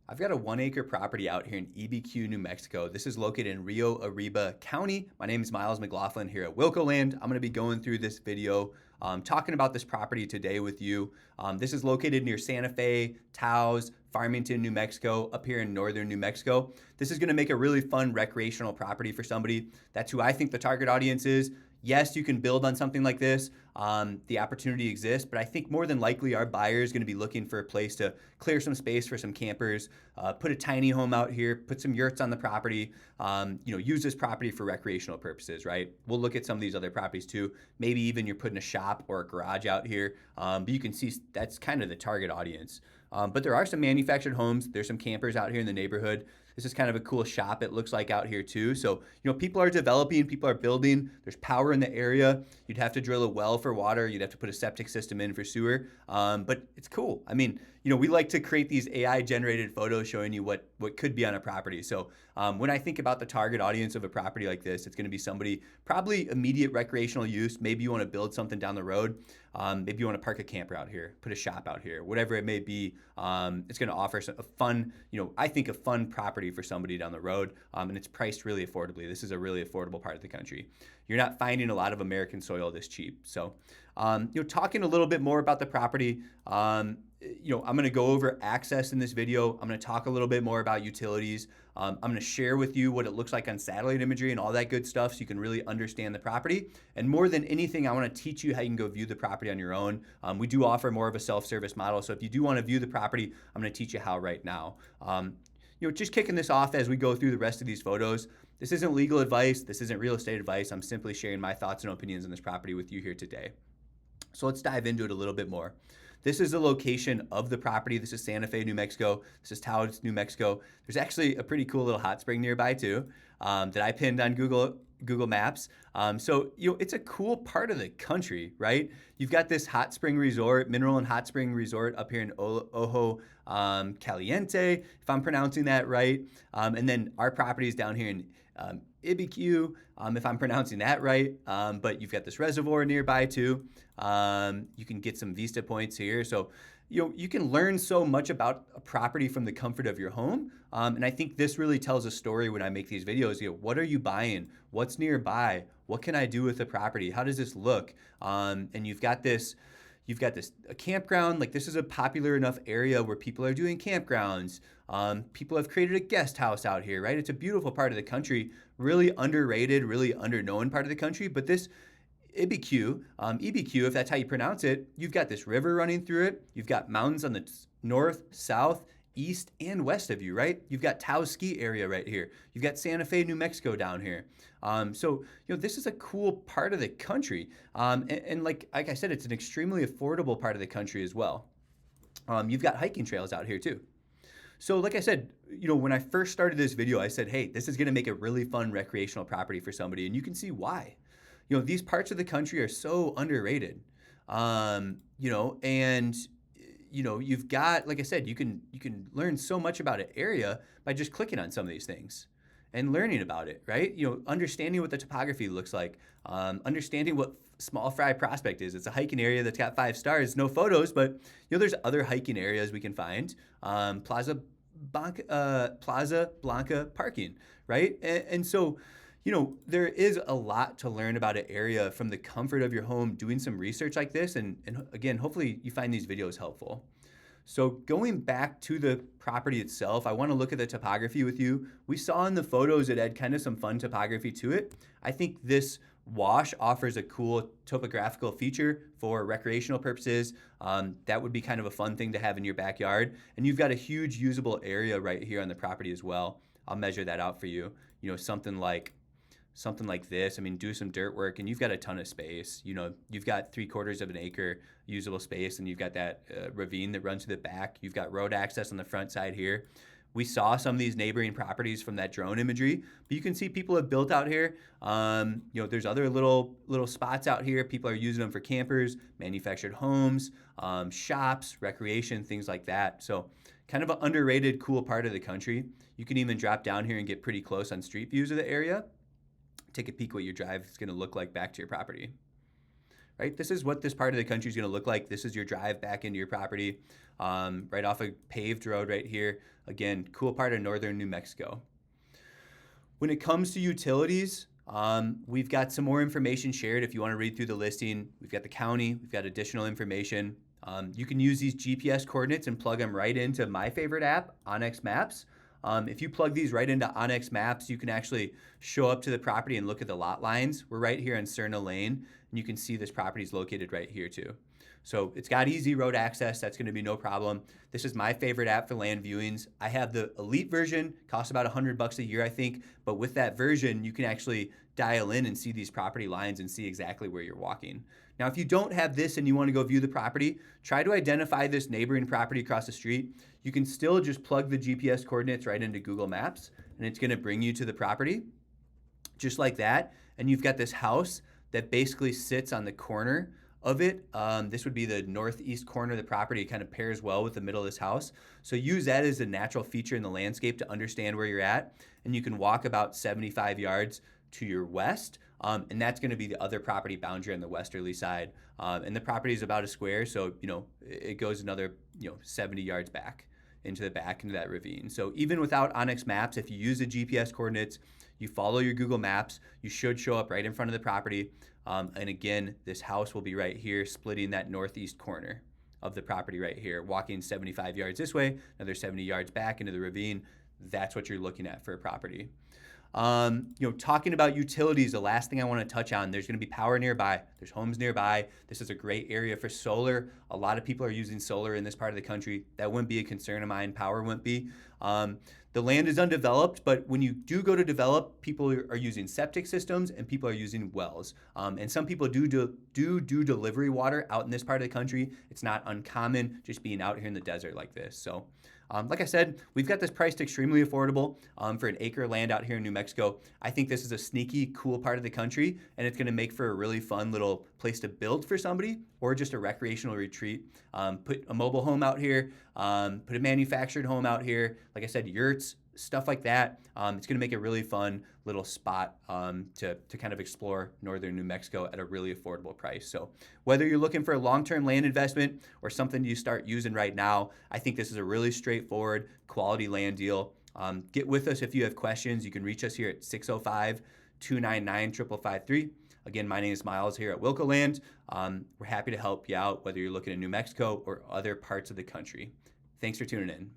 I've got a 1 acre property out here in Abiquiu, New Mexico. This is located in Rio Arriba County. My name is McLaughlin here at Wilco Land. I'm going to be going through this video talking about this property today with you. This is located near Santa Fe, Taos, Farmington, New Mexico, up here in northern New Mexico. This is going to make a really fun recreational property for somebody. That's who I think the target audience is. Yes, you can build on something like this. The opportunity exists, but I think more than likely our buyer is going to be looking for a place to clear some space for some campers, put a tiny home out here, put some yurts on the property, use this property for recreational purposes, right? We'll look at some of these other properties too. Maybe even you're putting a shop or a garage out here, but you can see that's kind of the target audience. But there are some manufactured homes. There's some campers out here in the neighborhood. This is kind of a cool shop, it looks like, out here too. So, people are developing, people are building. There's power in the area. You'd have to drill a well for water. You'd have to put a septic system in for sewer. But it's cool. I mean, we like to create these AI-generated photos showing you what could be on a property. So when I think about the target audience of a property like this, it's going to be somebody probably immediate recreational use. Maybe you want to build something down the road. Maybe you want to park a camper out here, put a shop out here, whatever it may be. It's going to offer a fun, I think a fun property for somebody down the road. And it's priced really affordably. This is a really affordable part of the country. You're not finding a lot of American soil this cheap. So, talking a little bit more about the property, I'm going to go over access in this video. I'm going to talk a little bit more about utilities. I'm going to share with you what it looks like on satellite imagery and all that good stuff so you can really understand the property. And more than anything, I want to teach you how you can go view the property on your own. We do offer more of a self-service model. So if you do want to view the property, I'm going to teach you how right now. Just kicking this off as we go through the rest of these photos. This isn't legal advice. This isn't real estate advice. I'm simply sharing my thoughts and opinions on this property with you here today. So let's dive into it a little bit more. This is the location of the property. This is Santa Fe, New Mexico. This is Taos, New Mexico. There's actually a pretty cool little hot spring nearby too that I pinned on Google Maps. It's a cool part of the country, right? You've got this hot spring resort, mineral and hot spring resort up here in Ojo Caliente, if I'm pronouncing that right. And then our property is down here in Abiquiu, if I'm pronouncing that right. But you've got this reservoir nearby too. You can get some vista points here. So, you can learn so much about a property from the comfort of your home. And I think this really tells a story when I make these videos. What are you buying? What's nearby? What can I do with the property? How does this look? And you've got a campground. Like, this is a popular enough area where people are doing campgrounds. People have created a guest house out here, right? It's a beautiful part of the country, really underrated, really underknown part of the country. But this Abiquiu, if that's how you pronounce it, you've got this river running through it. You've got mountains on the north, south, east, and west of you, right? You've got Taos ski area right here. You've got Santa Fe, New Mexico down here. This is a cool part of the country. And like I said, it's an extremely affordable part of the country as well. You've got hiking trails out here too. So like I said, when I first started this video, I said, hey, this is going to make a really fun recreational property for somebody. And you can see why. These parts of the country are so underrated. You've got, like I said, you can learn so much about an area by just clicking on some of these things and learning about it, right? Understanding what the topography looks like, understanding what Small Fry Prospect is. It's a hiking area that's got 5 stars, no photos, but there's other hiking areas we can find. Plaza Blanca parking, right? And so, there is a lot to learn about an area from the comfort of your home, doing some research like this. And again, hopefully you find these videos helpful. So going back to the property itself, I want to look at the topography with you. We saw in the photos it had kind of some fun topography to it. I think this wash offers a cool topographical feature for recreational purposes. That would be kind of a fun thing to have in your backyard. And you've got a huge usable area right here on the property as well. I'll measure that out for you. Something like this. I mean, do some dirt work and you've got a ton of space. You've got 3/4 of an acre usable space and you've got that ravine that runs to the back. You've got road access on the front side here. We saw some of these neighboring properties from that drone imagery, but you can see people have built out here. There's other little spots out here. People are using them for campers, manufactured homes, shops, recreation, things like that. So kind of an underrated, cool part of the country. You can even drop down here and get pretty close on street views of the area. Take a peek what your drive is going to look like back to your property. right? This is what this part of the country is going to look like. This is your drive back into your property, right off a paved road right here. Again, cool part of northern New Mexico. When it comes to utilities, we've got some more information shared if you want to read through the listing. We've got the county, we've got additional information. You can use these GPS coordinates and plug them right into my favorite app, Onyx Maps. If you plug these right into Onyx Maps, you can actually show up to the property and look at the lot lines. We're right here on Cerna Lane, and you can see this property is located right here too. So it's got easy road access. That's going to be no problem. This is my favorite app for land viewings. I have the elite version, costs about $100 a year, I think. But with that version, you can actually dial in and see these property lines and see exactly where you're walking. Now, if you don't have this and you want to go view the property, try to identify this neighboring property across the street. You can still just plug the GPS coordinates right into Google Maps, and it's going to bring you to the property, just like that. And you've got this house that basically sits on the corner of it. This would be the northeast corner of the property. It kind of pairs well with the middle of this house. So use that as a natural feature in the landscape to understand where you're at. And you can walk about 75 yards to your west. And that's going to be the other property boundary on the westerly side. And the property is about a square. So, it goes another, 70 yards back into that ravine. So even without Onyx Maps, if you use the GPS coordinates, you follow your Google Maps, you should show up right in front of the property. And again, this house will be right here, splitting that northeast corner of the property right here, walking 75 yards this way, another 70 yards back into the ravine. That's what you're looking at for a property. Talking about utilities, the last thing I want to touch on, there's going to be power nearby. There's homes nearby. This is a great area for solar. A lot of people are using solar in this part of the country. That wouldn't be a concern of mine. Power wouldn't be. The land is undeveloped, but when you do go to develop, people are using septic systems and people are using wells. And some people do delivery water out in this part of the country. It's not uncommon just being out here in the desert like this. So like I said, we've got this priced extremely affordable for an acre of land out here in New Mexico. I think this is a sneaky, cool part of the country, and it's going to make for a really fun little place to build for somebody or just a recreational retreat. Put a mobile home out here, put a manufactured home out here. Like I said, yurts, stuff like that. It's going to make a really fun little spot to kind of explore northern New Mexico at a really affordable price. So whether you're looking for a long-term land investment or something you start using right now, I think this is a really straightforward quality land deal. Get with us if you have questions. You can reach us here at 605-299-5553. Again, my name is Miles here at Wilco Land. We're happy to help you out whether you're looking in New Mexico or other parts of the country. Thanks for tuning in.